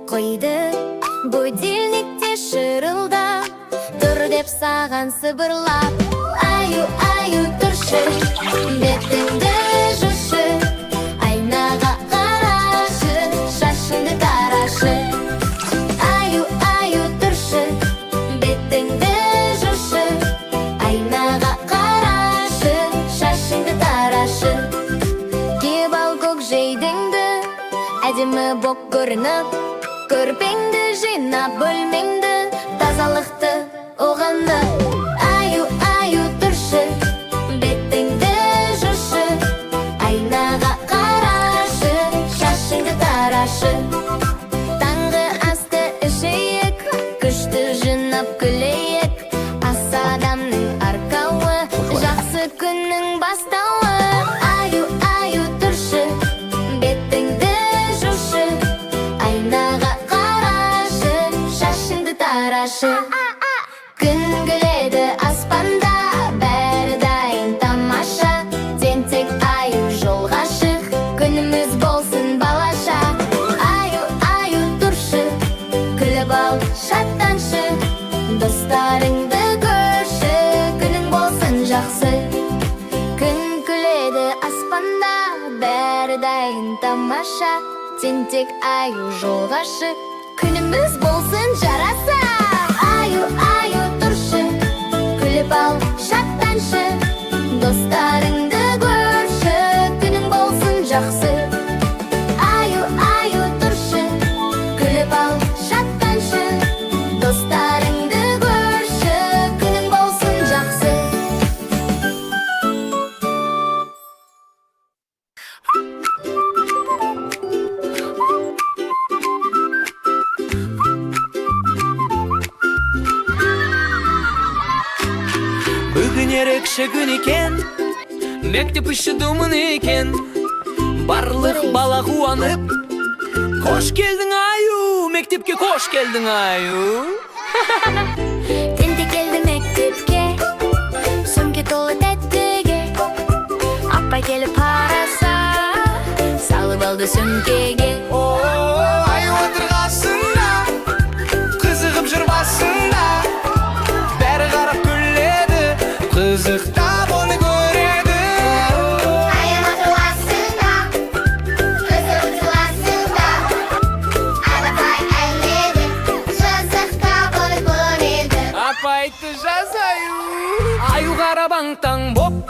қойды. Будильникте шырылдап, тұр деп саған сыбырлап. Аю, аю, тұршы, бетіңді жушы, айнаға қарашы, шашыңды тарашы. Аю, аю, тұршы, бетіңді жушы, айнаға қарашы, шашыңды тарашы. Кеп ал көкжейдіңді, әдемі боп көрініп, көрпеңді жинап, бөлмеңді тазалықты оғанды. Аю, аю, тұршы, бетіңді жушы, айнаға қарашы, шашыңды тарашы. Таңғы асты ішейік, күшті жинап күлейік, ас адамның арқауы, жақсы күннің бастауы. Аю, аю, тұршы, бетіңді жушы, айнаға қарашы, шашыңды тарашы. Күн күледі аспанда, бәрі дайын тамаша, тентек аю жолға шық, күніміз болсын балаша. Аю, аю, тұршы, күліп ал, шаттаншы, достарыңды көрші, күнің болсын жақсы. Күн күледі аспанда, бәрі дайын тамаша, тентек аю жолға шық, күніміз болсын жараса. Аю, аю, тұршы, күліп ал, шаттаншы, достарыңды көрші, күнің болсын жақсы. Аю, аю, тұршы, күліп ал, шаттаншы, достарыңды көрші, күнің болсын жақсы. Бүгін ерекше күн екен, мектеп іші думын екен, барлық бала қуанып, қош келдің аю, мектепке қош келдің аю. Тентек келді мектепке, сөмке толы тәттіге, апай келіп қараса, салып алды сөмкеге. Аю отырғасында, қызығып жүр басында, бәрі қарап күледі, қызықтап оны көреді. Аю отырғасында, қызығып жыласында, апай әлмеді, қызықтап оны көреді. Апайды жазаю, аю қарабаңтаң боп,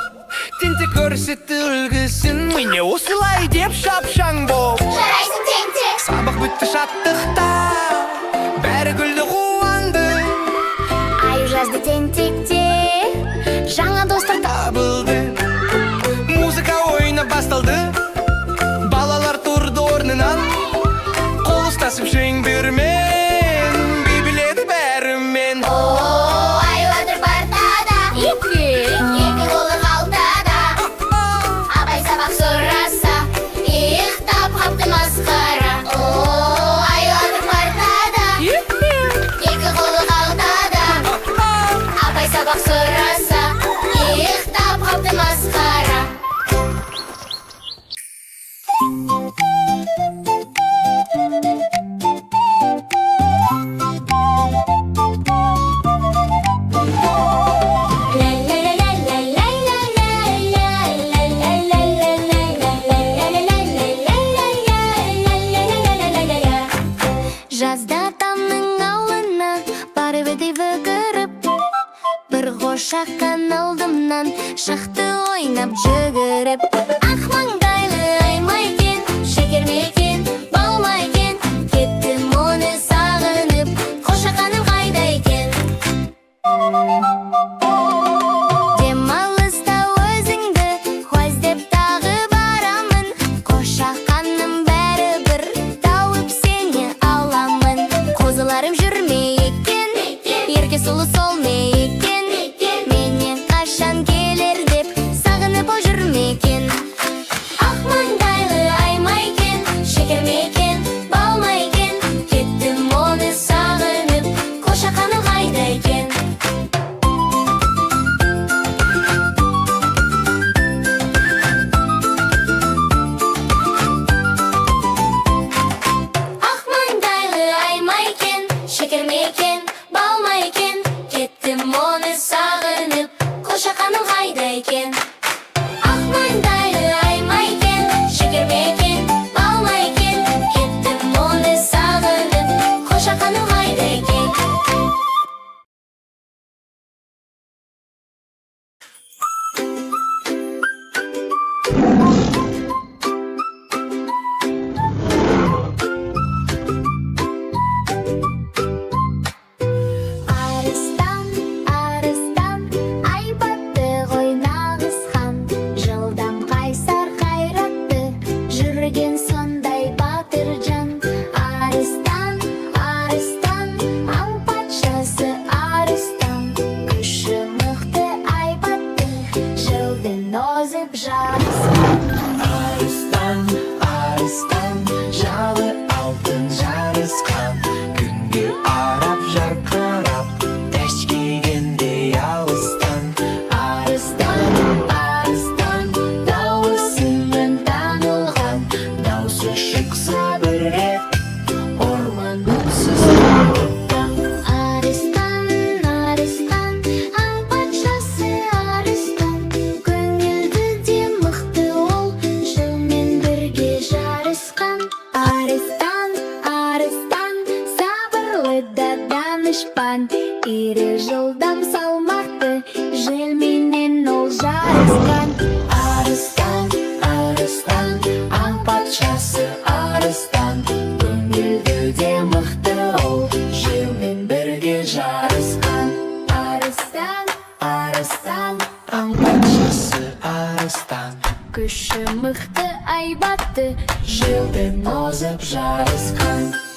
тентек көрсетті үлгісін, міне осылай деп шапшаң боп. Жарайсың тентек. Сабақ бітті шаттықта, бәрі күлді қуанды, Аю жазды тентекте, жаңа достар табылды. Музыка ойнап басталды, балалар тұрды орнынан, қол ұстасып шеңбермен, би біледі бәрімен. Аю отыр партада, екі қолы қалтада, апай сабақ сұраса, иықтап қапты масқара. Аю отыр партада, екі қолы қалтада, апай сабақ сұраса, иықтап қапты масқара. Жазда тамның ауылына барып едейбі кіріп, бір қошаққан алдымнан шықты ойнап жүгіріп. Ақ маңдайлы аймайкен, шекер мекен, баумайкен, кеттім оны сағынып, қошақаным қайда екен? Демалыста өзіңді көздеп тағы барамын, қошақаным бәрі бір, тауып сені аламын. Қозыларым жүрме екен, ерке сұлу сол ме екен, менен қашан келер деп сағынып о жүрме екен. Ақ маңдайлы аймайкен, шекер мекен, баумайкен, кеттім оны сағынып, қошақаным қайда екен? Ақ маңдайлы данышпан, ире жылдам салмақты, жел менен ол жарысқан. Арыстан, арыстан, аң патшасы арыстан, көңілді де мықты ол, желмен бірге жарысқан. Арыстан, арыстан, аң патшасы арыстан, күші мықты айбатты, желден озып жарысқан.